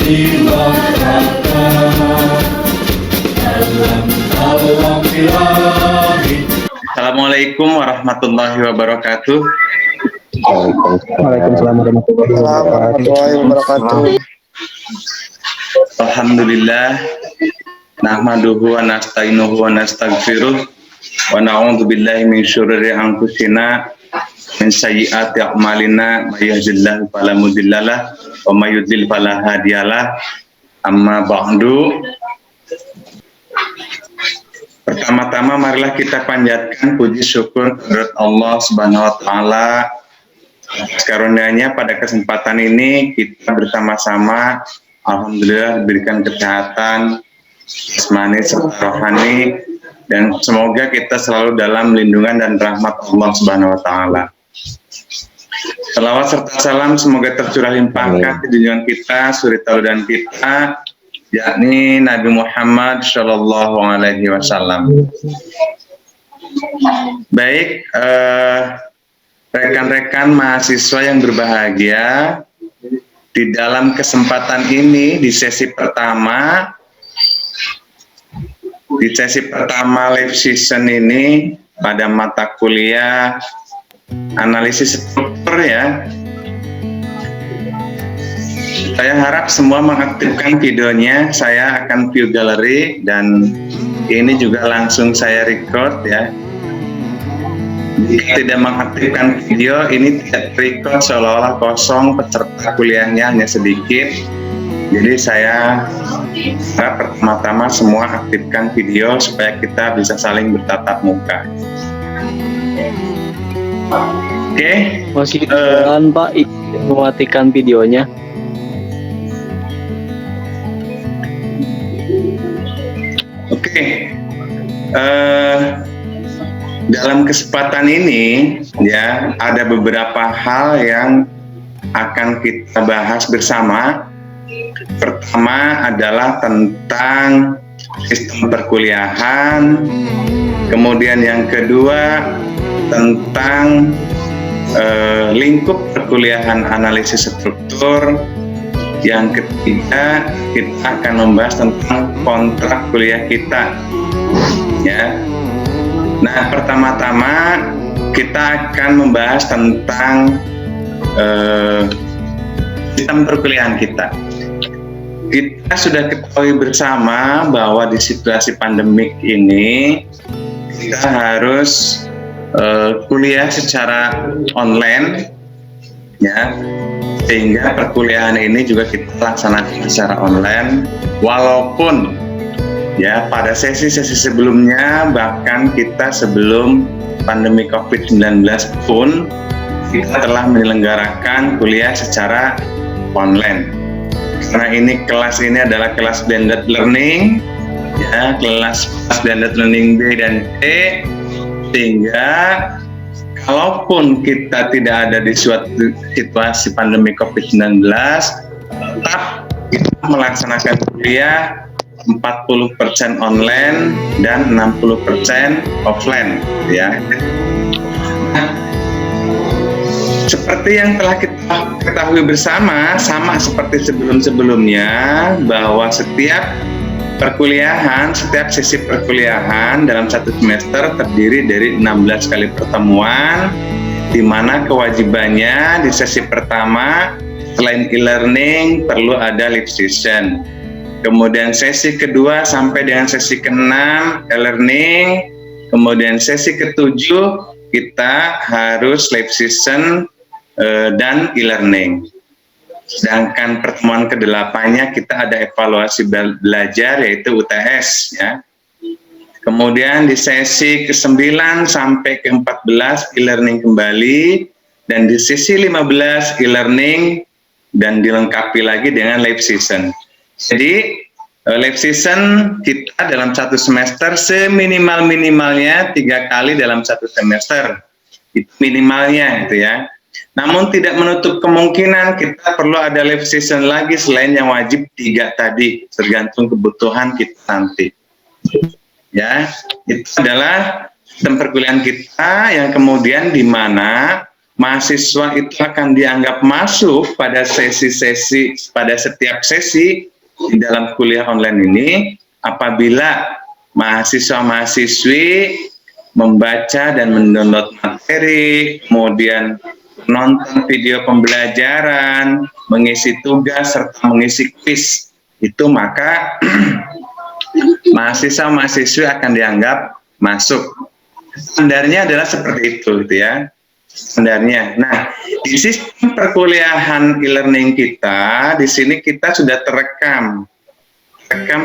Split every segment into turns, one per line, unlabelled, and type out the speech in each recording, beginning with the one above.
Assalamualaikum warahmatullahi wabarakatuh.
Waalaikumsalam warahmatullahi wabarakatuh.
Alhamdulillah, nahmaduhu wa nasta'inuhu wa nastaghfiruh wa na'udzu billahi min syururi anfusina min sayyiati a'malina may yahdihillahu fala mudhillalah wa may yudhlil fala hadiyalah. Amma ba'du. Pertama-tama marilah kita panjatkan puji syukur kepada Allah Subhanahu wa taala atas karunia-Nya pada kesempatan ini kita bersama-sama alhamdulillah diberikan kesehatan jasmani serta rohani, dan semoga kita selalu dalam lindungan dan rahmat Allah Subhanahu wa taala. Salawat serta salam semoga tercurah limpahkan ke junjungan kita, suri tauladan kita, yakni Nabi Muhammad Shallallahu Alaihi Wasallam. Baik, rekan-rekan mahasiswa yang berbahagia, di dalam kesempatan ini di sesi pertama live season ini pada mata kuliah analisis struktur ya. Saya harap semua mengaktifkan videonya. Saya akan view gallery dan ini juga langsung saya record ya. Jika tidak mengaktifkan video, ini tidak record, seolah-olah kosong, peserta kuliahnya hanya sedikit. Jadi saya harap pertama-tama semua aktifkan video supaya kita bisa saling bertatap muka. Oke.
Masih jalan Pak, mematikan videonya.
Oke. Dalam kesempatan ini ya ada beberapa hal yang akan kita bahas bersama. Pertama adalah tentang sistem perkuliahan, kemudian yang kedua tentang lingkup perkuliahan analisis struktur, yang ketiga kita akan membahas tentang kontrak kuliah kita ya. Nah, pertama-tama kita akan membahas tentang sistem perkuliahan kita. Kita sudah ketahui bersama bahwa di situasi pandemik ini kita harus kuliah secara online ya, sehingga perkuliahan ini juga kita laksanakan secara online, walaupun ya pada sesi-sesi sebelumnya, bahkan kita sebelum pandemi COVID-19 pun kita telah menyelenggarakan kuliah secara online. Karena kelas ini adalah kelas blended learning ya, kelas blended learning B dan C, sehingga kalaupun kita tidak ada di suatu situasi pandemi COVID-19, tetap kita melaksanakan kuliah 40% online dan 60% offline ya. Nah, seperti yang telah kita ketahui bersama, sama seperti sebelum-sebelumnya, bahwa setiap sesi perkuliahan dalam satu semester terdiri dari 16 kali pertemuan, di mana kewajibannya di sesi pertama selain e-learning perlu ada live session. Kemudian sesi kedua sampai dengan sesi ke-6 e-learning, kemudian sesi ke-7 kita harus live session dan e-learning. Sedangkan pertemuan ke-8-nya kita ada evaluasi belajar, yaitu UTS ya. Kemudian di sesi ke-9 sampai ke-14 e-learning kembali, dan di sesi 15 e-learning dan dilengkapi lagi dengan live session. Jadi live session kita dalam satu semester seminimal-minimalnya 3 kali dalam satu semester, itu minimalnya itu ya. Namun tidak menutup kemungkinan kita perlu ada live session lagi selain yang wajib 3 tadi, tergantung kebutuhan kita nanti. Ya, itu adalah sistem perkuliahan kita yang kemudian di mana mahasiswa itu akan dianggap masuk pada pada setiap sesi di dalam kuliah online ini apabila mahasiswa-mahasiswi membaca dan mendownload materi, kemudian menonton video pembelajaran, mengisi tugas, serta mengisi kuis. Itu maka mahasiswa-mahasiswi akan dianggap masuk. Standarnya adalah seperti itu, gitu ya. Standarnya. Nah, di sistem perkuliahan e-learning kita, di sini kita sudah terekam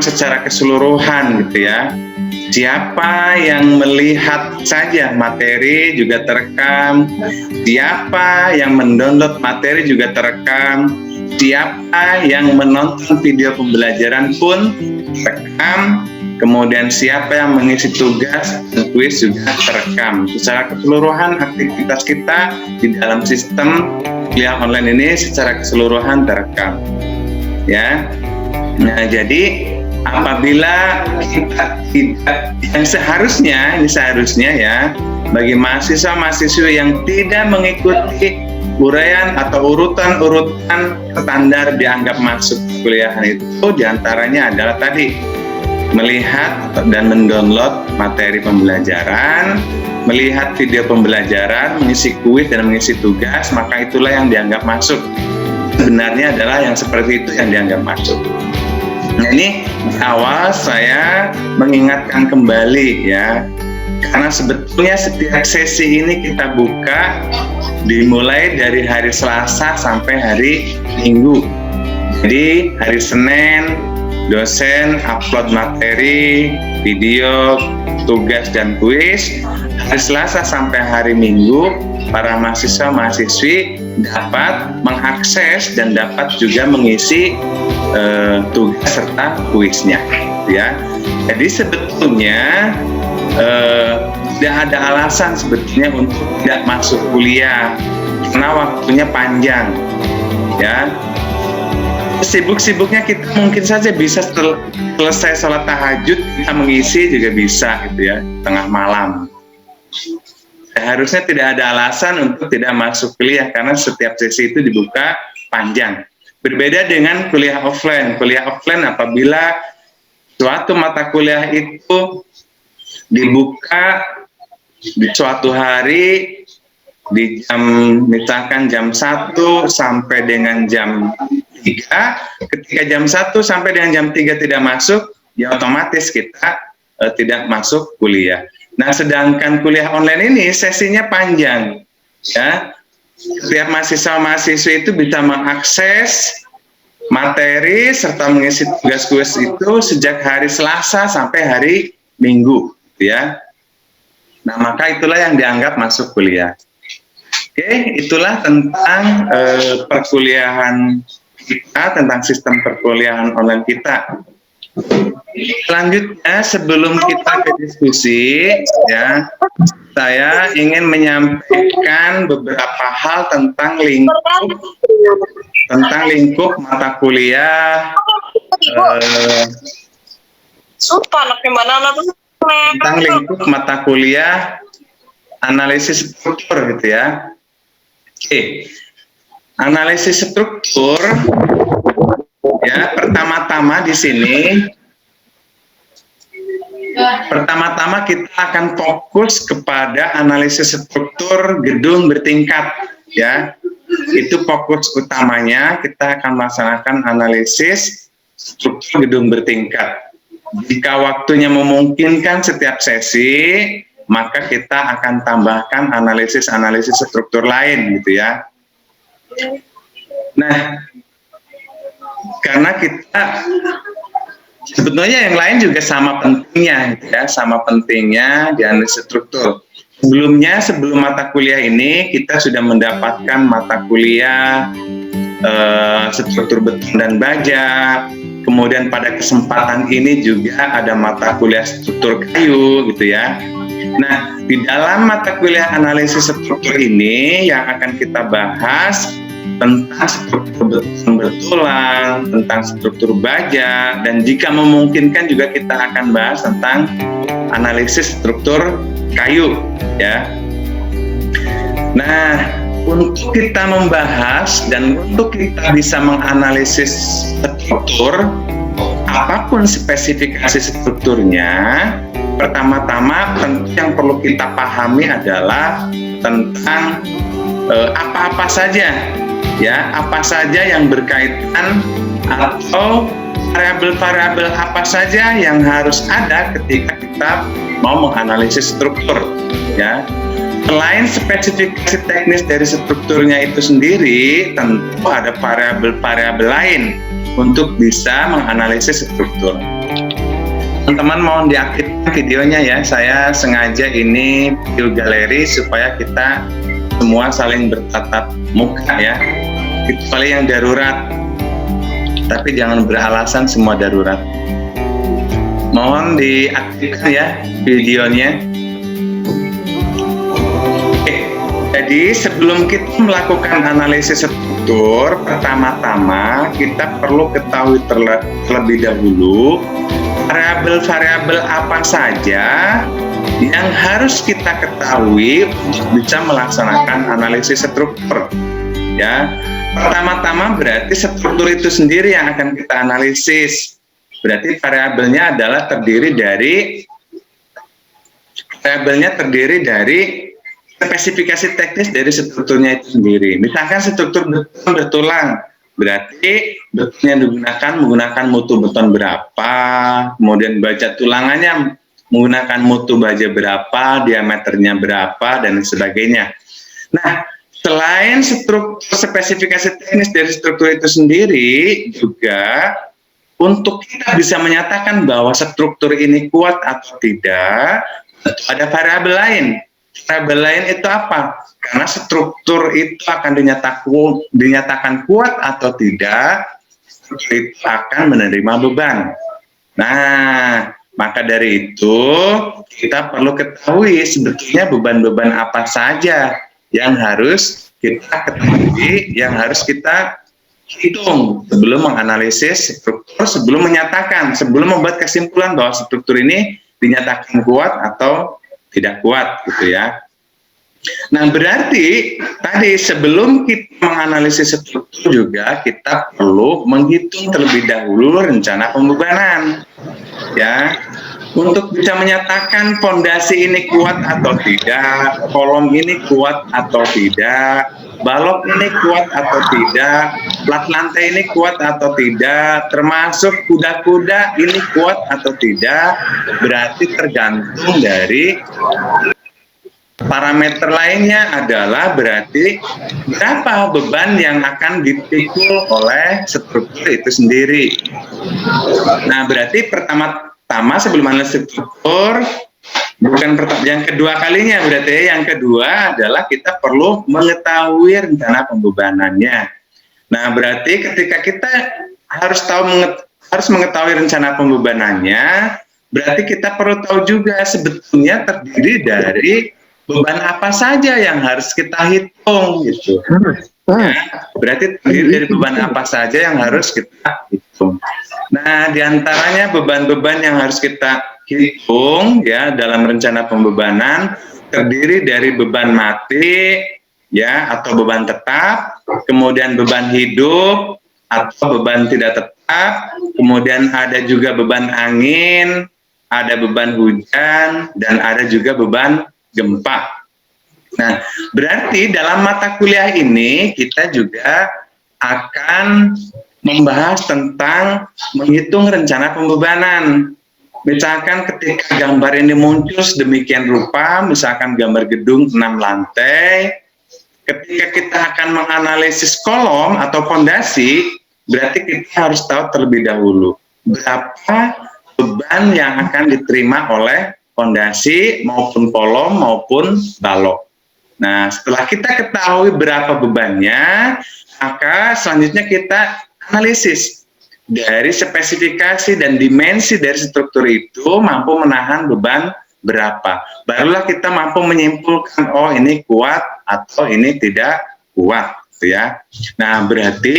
secara keseluruhan, gitu ya. Siapa yang melihat saja materi juga terekam, siapa yang mendownload materi juga terekam, siapa yang menonton video pembelajaran pun terekam, kemudian siapa yang mengisi tugas dan kuis juga terekam. Secara keseluruhan aktivitas kita di dalam sistem kuliah online ini secara keseluruhan terekam. Ya. Nah, jadi apabila kita tidak, yang seharusnya ya, bagi mahasiswa-mahasiswa yang tidak mengikuti uraian atau urutan-urutan standar dianggap masuk kuliahan itu, diantaranya adalah tadi melihat dan mendownload materi pembelajaran, melihat video pembelajaran, mengisi kuis dan mengisi tugas, maka itulah yang dianggap masuk. Sebenarnya adalah yang seperti itu yang dianggap masuk. Nah, ini di awal saya mengingatkan kembali ya, karena sebetulnya setiap sesi ini kita buka dimulai dari hari Selasa sampai hari Minggu. Jadi hari Senin dosen upload materi, video, tugas dan kuis. Hari Selasa sampai hari Minggu para mahasiswa-mahasiswi dapat mengakses dan dapat juga mengisi tugas serta kuisnya, ya. Jadi sebetulnya tidak ada alasan sebetulnya untuk tidak masuk kuliah karena waktunya panjang, ya. Sibuk-sibuknya kita mungkin saja bisa selesai sholat tahajud kita mengisi juga bisa, gitu ya, tengah malam. Harusnya tidak ada alasan untuk tidak masuk kuliah karena setiap sesi itu dibuka panjang. Berbeda dengan kuliah offline. Kuliah offline apabila suatu mata kuliah itu dibuka di suatu hari di jam, misalkan jam 1 sampai dengan jam 3, ketika jam 1 sampai dengan jam 3 tidak masuk, ya otomatis kita tidak masuk kuliah. Nah, sedangkan kuliah online ini sesinya panjang, ya. Setiap mahasiswa-mahasiswa itu bisa mengakses materi serta mengisi tugas kuis itu sejak hari Selasa sampai hari Minggu, ya. Nah, maka itulah yang dianggap masuk kuliah. Oke, itulah tentang perkuliahan kita, tentang sistem perkuliahan online kita. Selanjutnya, sebelum kita ke diskusi, ya, saya ingin menyampaikan beberapa hal tentang lingkup mata kuliah, tentang lingkup mata kuliah analisis struktur, gitu ya. Oke, analisis struktur. Ya, pertama-tama di sini, pertama-tama kita akan fokus kepada analisis struktur gedung bertingkat, ya. Itu fokus utamanya, kita akan melaksanakan analisis struktur gedung bertingkat. Jika waktunya memungkinkan setiap sesi, maka kita akan tambahkan analisis-analisis struktur lain, gitu ya. Nah, karena kita sebetulnya yang lain juga sama pentingnya, gitu ya, sama pentingnya di analisis struktur. Sebelumnya, sebelum mata kuliah ini, kita sudah mendapatkan mata kuliah struktur beton dan baja. Kemudian pada kesempatan ini juga ada mata kuliah struktur kayu, gitu ya. Nah, di dalam mata kuliah analisis struktur ini yang akan kita bahas tentang struktur beton bertulang, tentang struktur baja, dan jika memungkinkan juga kita akan bahas tentang analisis struktur kayu, ya. Nah, untuk kita membahas dan untuk kita bisa menganalisis struktur, apapun spesifikasi strukturnya, pertama-tama tentu yang perlu kita pahami adalah tentang apa-apa saja, ya, apa saja yang berkaitan atau variabel-variabel apa saja yang harus ada ketika kita mau menganalisis struktur, ya. Selain spesifikasi teknis dari strukturnya itu sendiri, tentu ada variabel-variabel lain untuk bisa menganalisis struktur. Teman-teman mohon diaktifkan videonya ya, saya sengaja ini video galeri supaya kita semua saling bertatap muka ya, kecuali yang darurat, tapi jangan beralasan semua darurat. Mohon diaktifkan ya videonya. Jadi sebelum kita melakukan analisis struktur, pertama-tama kita perlu ketahui terlebih dahulu variabel-variabel apa saja yang harus kita ketahui untuk bisa melaksanakan analisis struktur. Ya, pertama-tama berarti struktur itu sendiri yang akan kita analisis. Berarti variabelnya adalah terdiri dari spesifikasi teknis dari strukturnya itu sendiri. Misalkan struktur beton bertulang, berarti beton yang menggunakan mutu beton berapa, kemudian baja tulangannya menggunakan mutu baja berapa, diameternya berapa, dan sebagainya. Nah, selain struktur spesifikasi teknis dari struktur itu sendiri, juga untuk kita bisa menyatakan bahwa struktur ini kuat atau tidak, ada variabel lain. Variabel lain itu apa? Karena struktur itu akan dinyatakan kuat atau tidak, struktur itu akan menerima beban. Nah, maka dari itu kita perlu ketahui sebetulnya beban-beban apa saja yang harus kita ketahui, yang harus kita hitung sebelum menganalisis struktur, sebelum membuat kesimpulan bahwa struktur ini dinyatakan kuat atau tidak kuat, gitu ya. Nah, berarti tadi sebelum kita menganalisis struktur juga kita perlu menghitung terlebih dahulu rencana pembebanan, ya. Untuk bisa menyatakan fondasi ini kuat atau tidak, kolom ini kuat atau tidak, balok ini kuat atau tidak, plat lantai ini kuat atau tidak, termasuk kuda-kuda ini kuat atau tidak, berarti tergantung dari parameter lainnya adalah berarti berapa beban yang akan dipikul oleh struktur itu sendiri. Nah, berarti pertama-tama sebelum analisis struktur, yang kedua kalinya berarti yang kedua adalah kita perlu mengetahui rencana pembebanannya. Nah, berarti ketika kita harus mengetahui rencana pembebanannya, berarti kita perlu tahu juga sebetulnya terdiri dari beban apa saja yang harus kita hitung, gitu. Ya, berarti terdiri dari beban apa saja yang harus kita hitung. Nah, diantaranya beban-beban yang harus kita hitung ya dalam rencana pembebanan terdiri dari beban mati ya atau beban tetap, kemudian beban hidup atau beban tidak tetap, kemudian ada juga beban angin, ada beban hujan, dan ada juga beban gempa. Nah, berarti dalam mata kuliah ini kita juga akan membahas tentang menghitung rencana pembebanan. Misalkan ketika gambar ini muncul sedemikian rupa, misalkan gambar gedung 6 lantai, ketika kita akan menganalisis kolom atau fondasi, berarti kita harus tahu terlebih dahulu berapa beban yang akan diterima oleh fondasi maupun kolom maupun balok. Nah, setelah kita ketahui berapa bebannya, maka selanjutnya kita analisis dari spesifikasi dan dimensi dari struktur itu mampu menahan beban berapa. Barulah kita mampu menyimpulkan, oh ini kuat atau ini tidak kuat, gitu ya. Nah, berarti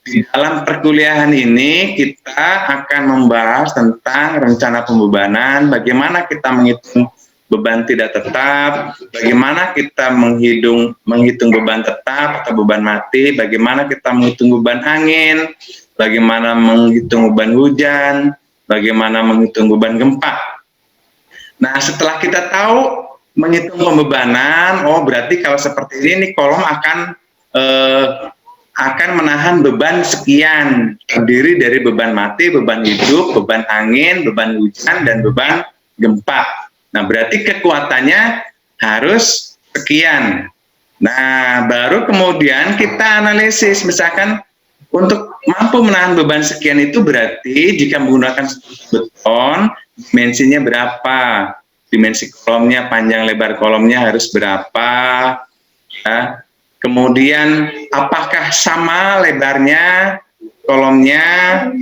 di dalam perkuliahan ini kita akan membahas tentang rencana pembebanan, bagaimana kita menghitung beban tidak tetap, bagaimana kita menghitung beban tetap atau beban mati, bagaimana kita menghitung beban angin, bagaimana menghitung beban hujan, bagaimana menghitung beban gempa. Nah, setelah kita tahu menghitung pembebanan, oh berarti kalau seperti ini kolom akan menahan beban sekian, terdiri dari beban mati, beban hidup, beban angin, beban hujan, dan beban gempa. Nah, berarti kekuatannya harus sekian. Nah, baru kemudian kita analisis, misalkan untuk mampu menahan beban sekian itu berarti jika menggunakan beton, dimensinya berapa, dimensi kolomnya, panjang lebar kolomnya harus berapa, ya. Kemudian apakah sama lebarnya kolomnya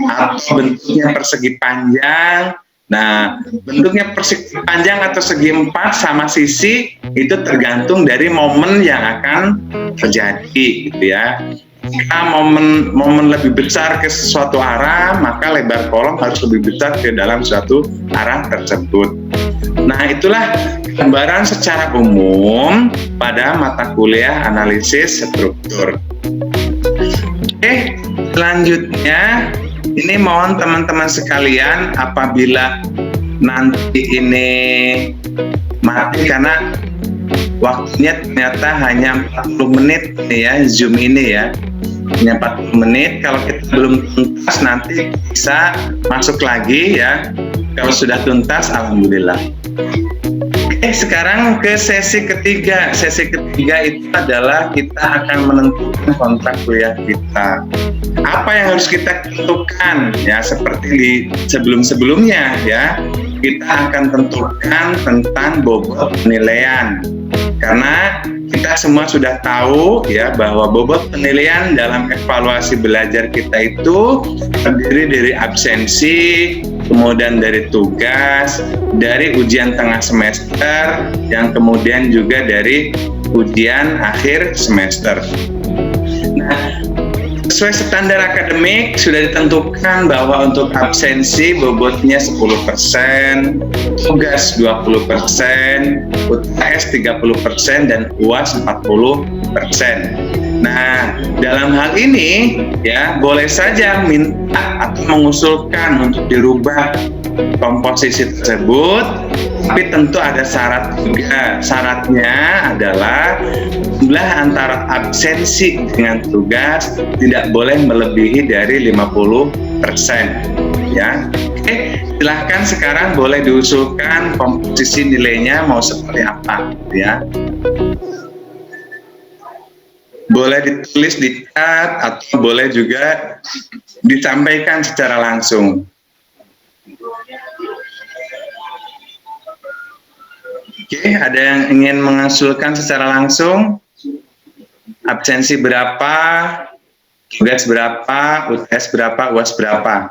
atau bentuknya persegi panjang. Nah, bentuknya persegi panjang atau segi empat sama sisi itu tergantung dari momen yang akan terjadi, gitu ya. Jika momen lebih besar ke suatu arah, maka lebar kolom harus lebih besar ke dalam suatu arah tersebut. Nah, itulah gambaran secara umum pada mata kuliah analisis struktur. Oke, selanjutnya ini mohon teman-teman sekalian apabila nanti ini mati karena waktunya ternyata hanya 40 menit nih ya, Zoom ini ya. Hanya 40 menit, kalau kita belum tuntas nanti bisa masuk lagi ya. Kalau sudah tuntas, alhamdulillah. Oke, sekarang ke sesi ketiga. Sesi ketiga itu adalah kita akan menentukan kontrak kuliah kita. Apa yang harus kita tentukan? Ya, seperti di sebelum-sebelumnya ya. Kita akan tentukan tentang bobot penilaian. Karena kita semua sudah tahu ya bahwa bobot penilaian dalam evaluasi belajar kita itu terdiri dari absensi, kemudian dari tugas, dari ujian tengah semester, yang kemudian juga dari ujian akhir semester. Nah, sesuai standar akademik sudah ditentukan bahwa untuk absensi bobotnya 10%, tugas 20%, UTS 30%, dan UAS 40%. Nah, dalam hal ini ya boleh saja minta atau mengusulkan untuk dirubah komposisi tersebut, tapi tentu ada syarat juga. Syaratnya adalah jumlah antara absensi dengan tugas tidak boleh melebihi dari 50%. Ya, oke, silahkan sekarang boleh diusulkan komposisi nilainya mau seperti apa, ya. Boleh ditulis di chat atau boleh juga disampaikan secara langsung. Oke, ada yang ingin mengusulkan secara langsung? Absensi berapa, tugas berapa, UTS berapa, UAS berapa?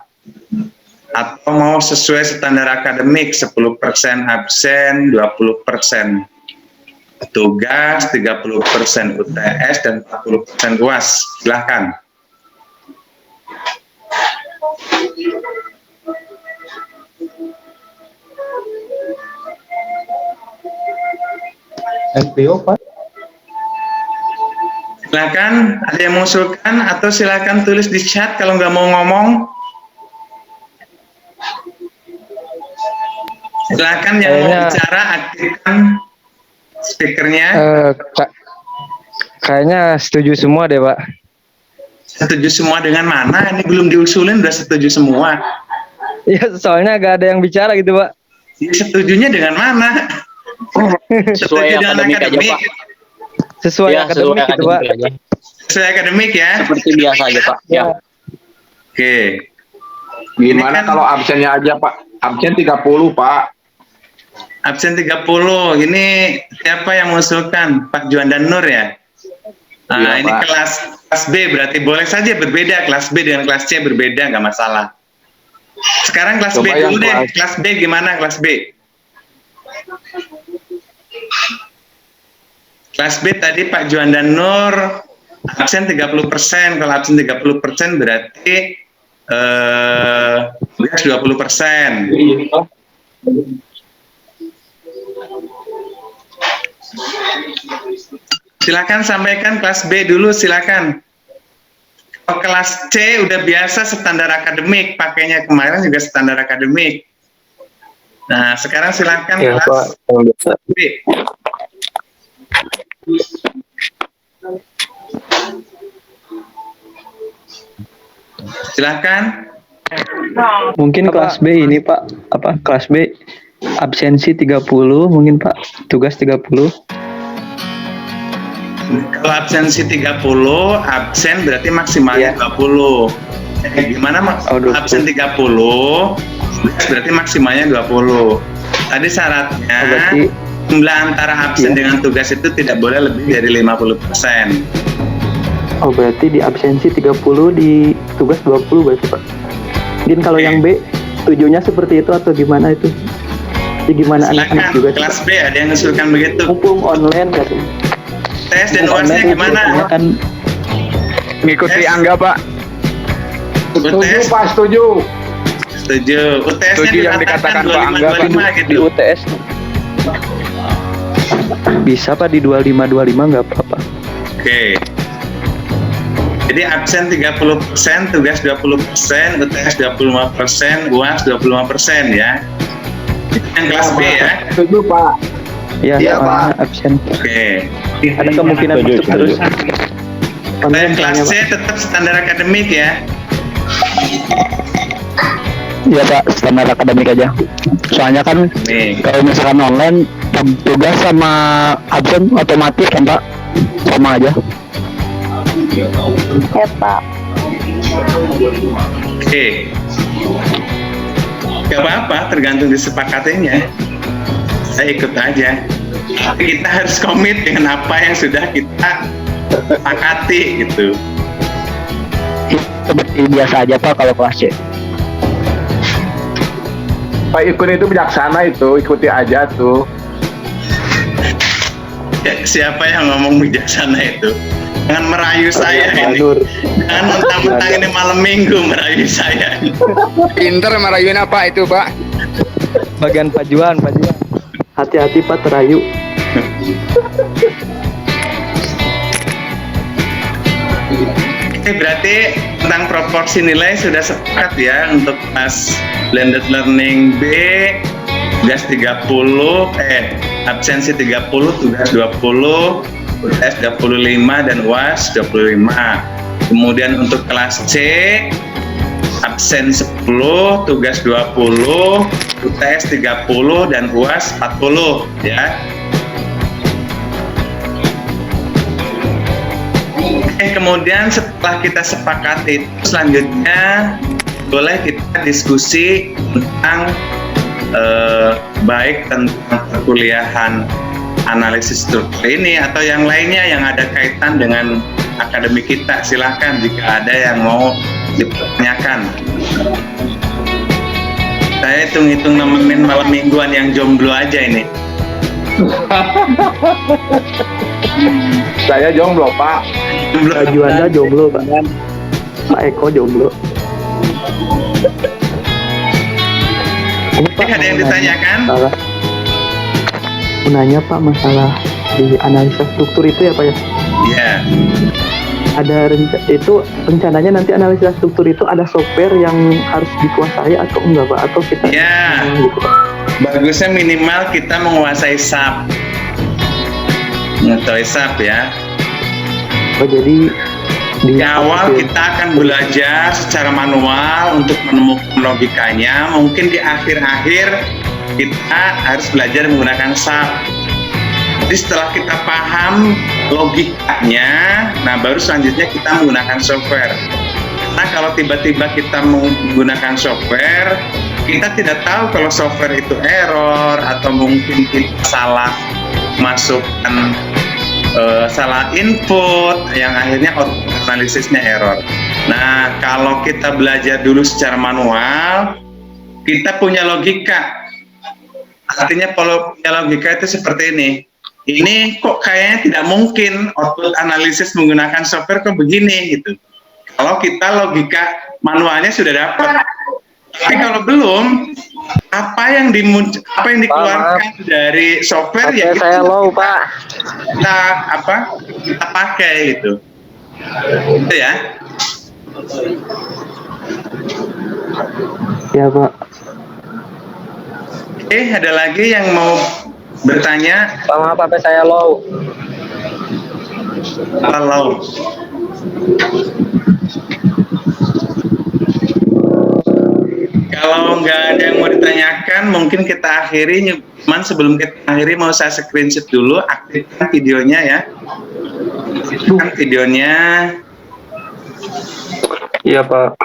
Atau mau sesuai standar akademik 10% absen, 20% tugas, 30% UTS, dan 40% UAS? Silahkan.
SPO Pak.
Silakan, ada yang mengusulkan atau silakan tulis di chat kalau nggak mau ngomong. Silakan yang mau bicara aktifkan speakernya.
Kayaknya setuju semua deh Pak.
Setuju semua dengan mana? Ini belum diusulin udah setuju semua.
Iya, soalnya gak ada yang bicara gitu Pak.
Ya, setujunya dengan mana?
Sesuai akademik aja Pak.
Sesuai
Ya,
akademik gitu Pak.
aja.
Sesuai akademik ya.
Seperti biasa aja Pak. Ya.
Oke.
Gimana
Ini kan
kalau absennya aja Pak? Absen 30 Pak.
absen 30. Ini siapa yang mengusulkan? Pak Juandan Nur ya? Nah,
Iya,
ini
Pak.
kelas B, berarti boleh saja berbeda. Kelas B dengan kelas C berbeda, nggak masalah. Sekarang kelas B
Coba yang
dulu deh.
kelas-
Kelas B gimana kelas B? Kelas B tadi Pak Juandan Nur absen 30%. Kalau absen 30% berarti 20%. Silakan sampaikan kelas B dulu, silakan. Kalau kelas C udah biasa standar akademik, pakainya kemarin juga standar akademik. Nah, sekarang silakan
Ya
kelas
Pak.
B. Silakan.
Mungkin kelas B ini Pak, kelas B absensi 30 mungkin Pak, tugas 30.
Kalau absensi 30, absen berarti maksimalnya 20. Gimana
Oh, 20.
absen 30, berarti maksimalnya 20. Tadi syaratnya
Oh, berarti
jumlah antara absen
Iya.
dengan tugas itu tidak boleh lebih dari 50%.
Oh berarti di absensi 30, di tugas 20 berarti Pak. Mungkin kalau
Oke.
yang B tujuannya seperti itu atau gimana itu? Jadi gimana anak-anak
Silakan,
juga sih,
kelas
Pak?
B ada yang mengusulkan begitu.
Mumpung online katanya.
Tes dan
Mumpung
UASnya
online,
gimana?
biasanya kan
Ngikuti
Yes.
Angga, Pak.
Setuju
UTS
Pak, setuju.
setuju. UTS-nya
Setuju yang dikatakan Pak Angga, Pak.
25
di
gitu.
UTS bisa Pak di 25 nggak apa-apa.
Oke. Jadi absen 30%, tugas 20%, UTS 25%, UAS 25% ya. Yang kelas B ya.
Setuju Pak.
Ya,
Iya,
soalnya absen.
Oke.
Ada kemungkinan masuk terus.
Dan
Online
kelas
soalnya,
C
Pak.
tetap standar akademik ya.
Iya, Pak. Standar akademik aja. Soalnya kan
Nih.
kalau misalkan online, tugas sama absen otomatis kan, Pak? Sama aja.
Ya Pak.
Oke. Gak apa-apa, tergantung disepakatinya. Saya ikut aja. Tapi kita harus komit dengan apa yang sudah kita sepakati gitu.
Seperti biasa aja, Pak, kalau kelas C.
Pak Ikun itu bijaksana itu, ikuti aja tuh.
Ya, siapa yang ngomong bijaksana itu? Jangan merayu saya ini.
Nur.
Jangan mentang-mentang ini malam minggu merayu saya.
Pinter merayuin apa itu, Pak?
Bagian pajuan.
Hati-hati Pak terayu.
Oke, berarti tentang proporsi nilai sudah sepakat ya untuk kelas blended learning B, tugas 30, absensi 30, tugas 20, UTS 25 dan UAS 25. Kemudian untuk kelas C, absen 10, tugas 20, UTS 30 dan UAS 40 ya. Kemudian setelah kita sepakati, selanjutnya boleh kita diskusi tentang baik tentang perkuliahan analisis struktur ini atau yang lainnya yang ada kaitan dengan akademik kita. Silahkan jika ada yang mau dipertanyakan. Saya hitung-hitung nemenin malam mingguan yang jomblo aja ini.
Saya jomblo Pak.
Jomblo.
Pak Juanda jomblo Pak. Pak Eko jomblo. Ini Pak,
Ada yang
mau
ditanyakan?
nanya masalah- mau nanya Pak masalah di analisa struktur itu ya Pak ya.
Ya.
Ada itu rencananya nanti analisa struktur itu ada software yang harus dikuasai atau enggak Pak, atau kita
Ya.
gitu Pak.
Bagusnya minimal kita menguasai SAP. Mengetahui SAP ya.
Oh jadi
Di awal kita akan belajar secara manual untuk menemukan logikanya. Mungkin di akhir-akhir kita harus belajar menggunakan SAP. Jadi setelah kita paham logikanya, nah baru selanjutnya kita menggunakan software. Nah kalau tiba-tiba kita menggunakan software, kita tidak tahu kalau software itu error atau mungkin kita salah masukkan salah input yang akhirnya analisisnya error. Nah, kalau kita belajar dulu secara manual, kita punya logika. Artinya kalau punya logika itu seperti ini. Ini kok kayaknya tidak mungkin output analisis menggunakan software kok begini gitu. Kalau kita logika manualnya sudah dapat. Tapi kalau belum, apa yang dikeluarkan dari software ya
saya low Pak.
kita pakai gitu. Itu ya.
Ya Pak.
Oke, ada lagi yang mau bertanya?
Maaf HP saya low.
Kalau nggak ada yang mau ditanyakan, mungkin kita akhiri. Cuman sebelum kita akhiri, mau saya screenshot dulu, aktifkan videonya ya. Aktifkan videonya.
Iya Pak.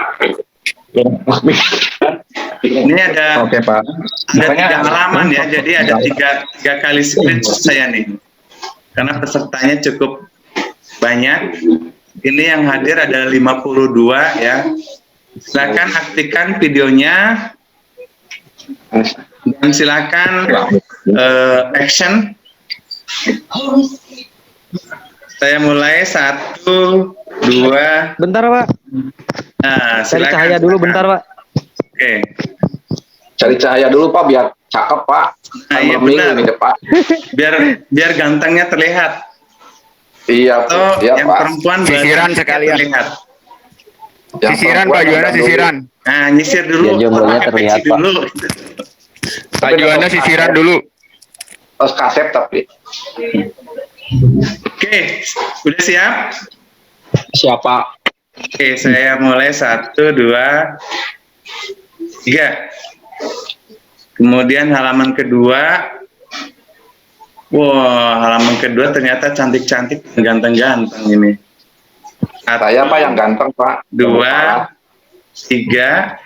Ini ada,
Oke, Pak.
ada 3 halaman ya, jadi ada tiga kali screenshot saya nih. Karena pesertanya cukup banyak. Ini yang hadir ada 52 ya. Silakan aktifkan videonya dan silakan action. Saya mulai 1, 2.
Bentar Pak.
Nah,
Cari
silakan.
cahaya dulu bentar Pak.
Oke.
Cari cahaya dulu Pak biar cakep Pak.
Nah, iya
Minggu
benar.
nih, Pak.
Biar gantengnya terlihat.
Iya,
Atau
iya
yang
Pak.
perempuan
Sisiran
badannya
sekalian.
terlihat.
Yang
Sisiran
perempuan
Pak Juwana,
yang
sisiran.
Nah, nyisir dulu.
Biar jomblonya
pakai
terlihat,
peci
Pak.
dulu.
Pak Juwana sisiran dulu.
Terus kasep tapi.
Oke, udah siap?
Siapa?
Oke, saya mulai 1, 2, 3. Kemudian halaman kedua. Wah, halaman kedua ternyata cantik-cantik, ganteng-ganteng ini.
Saya Pak yang ganteng Pak.
2, 3.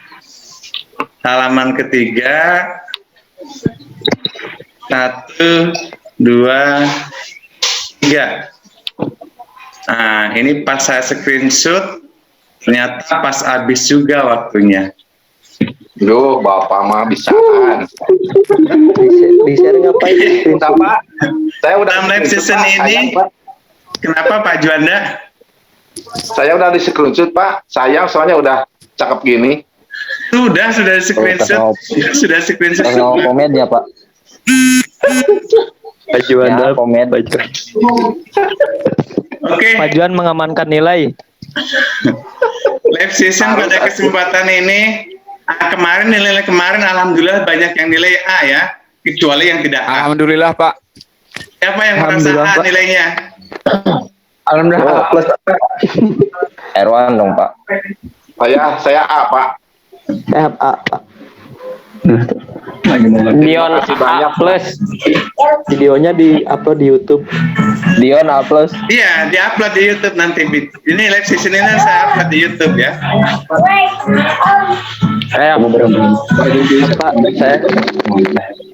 Halaman ketiga. 1, 2, 3. Nah, ini pas saya screenshot, ternyata pas habis juga waktunya.
Duh, Bapak mah bisaan.
Di share ngapain?
Udah Pak. Saya udah
Dalam live
di-screenshot,
session
Pak.
ini,
Sayang, Pak.
kenapa Pak Juanda?
Saya udah di screenshot Pak. Sayang soalnya udah cakep gini.
Sudah screenshot. Sudah screenshot.
Kalau komen ya Pak.
Pak Juanda.
Ya, komen.
Oke,
Pak Juan mengamankan nilai.
live session
Harus
pada kesempatan ini. Kemarin nilai kemarin alhamdulillah banyak yang nilai A ya, kecuali yang tidak A.
Alhamdulillah Pak.
Siapa yang merasa
Alhamdulillah,
A
Pak.
nilainya?
Alhamdulillah.
Plus
Erwan dong Pak.
Saya A Pak.
FA Pak.
Dion A plus.
Videonya di-upload di YouTube.
Dion A plus.
Iya, diupload di YouTube nanti. Ini live session ini saya upload di YouTube ya.
Pak, saya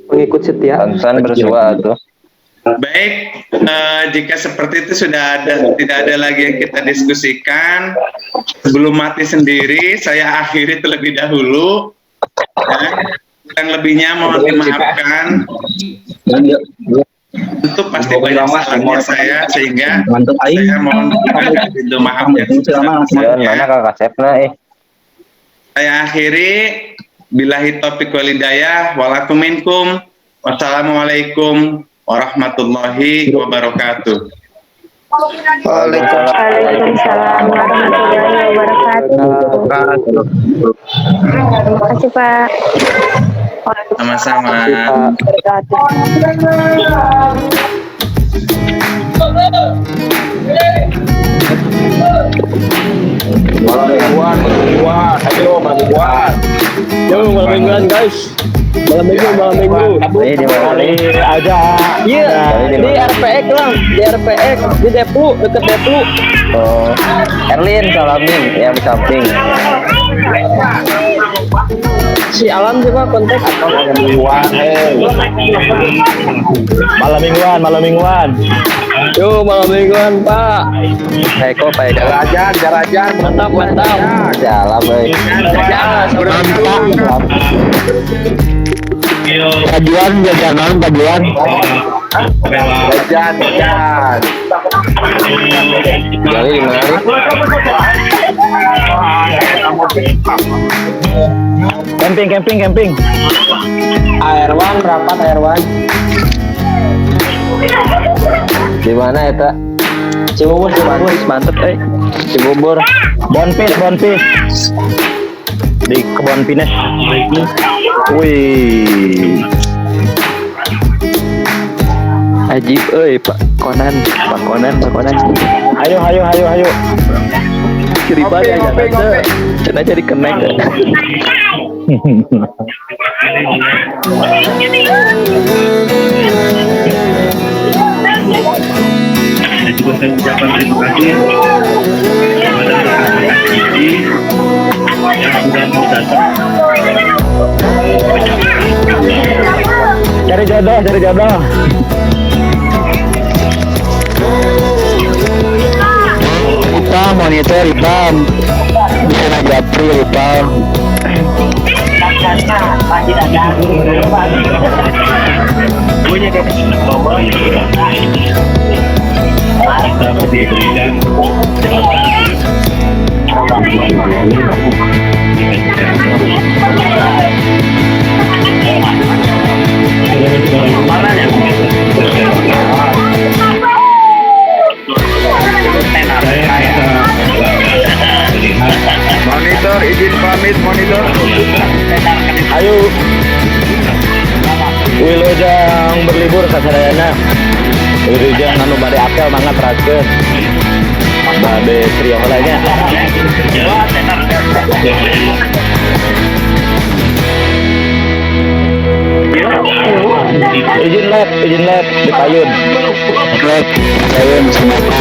pengikut setia.
Tansan bersua tuh.
Baik, jika seperti itu tidak ada lagi yang kita diskusikan. Sebelum mati sendiri, saya akhiri terlebih dahulu. Ya. Yang lebihnya mohon dimaafkan. Itu pasti banyak salahnya saya, sehingga saya mohon pintu maaf ya.
Dion mana kakak Sepna
Saya akhiri. Billahi taufiq walhidayah. Walakuminkum. Wassalamualaikum warahmatullahi wabarakatuh.
Waalaikumsalam warahmatullahi wabarakatuh. Terima kasih Pak.
Sama-sama.
Ayo malam
Yo, malam mingguan guys. Malam minggu.
Ini di mana nih?
Iya, di RPX lah, di RPX, di Deplu, deket Deplu.
Oh, Erlin salamin yang di samping.
Si Alam juga kontak atau malam mingguan. Yo, malam mingguan Pak.
Eko Pak Eko.
Jarajan.
Mantap.
Jalan baik. Pajuan jajanan pajuan.
Jajan.
Lagi di mana?
Camping.
Airwan rapat Airwan. Di mana eta?
Cibubur, mantep
Cibubur.
Bonpis. Di kebun pinus. Wih. Ajib Pak Konan. Ayo. Kiriban ya jangan. Cenah jadi kenek.
Dan juga saya ucapkan terima kasih kepada rekan-rekan PJJ yang sudah mau datang.
Cari jodoh.
Kita monitor Ipam. Bisa naik April Ipam.
Kita diberikan
Monitor, izin pamit monitor.
Ayo. Wilujeng berlibur ke sadayana. Wilujeng anu bade apel mangga terakeun. Bade trio heula nya. Izin lab di Payun.
Lab Payun Sumatera.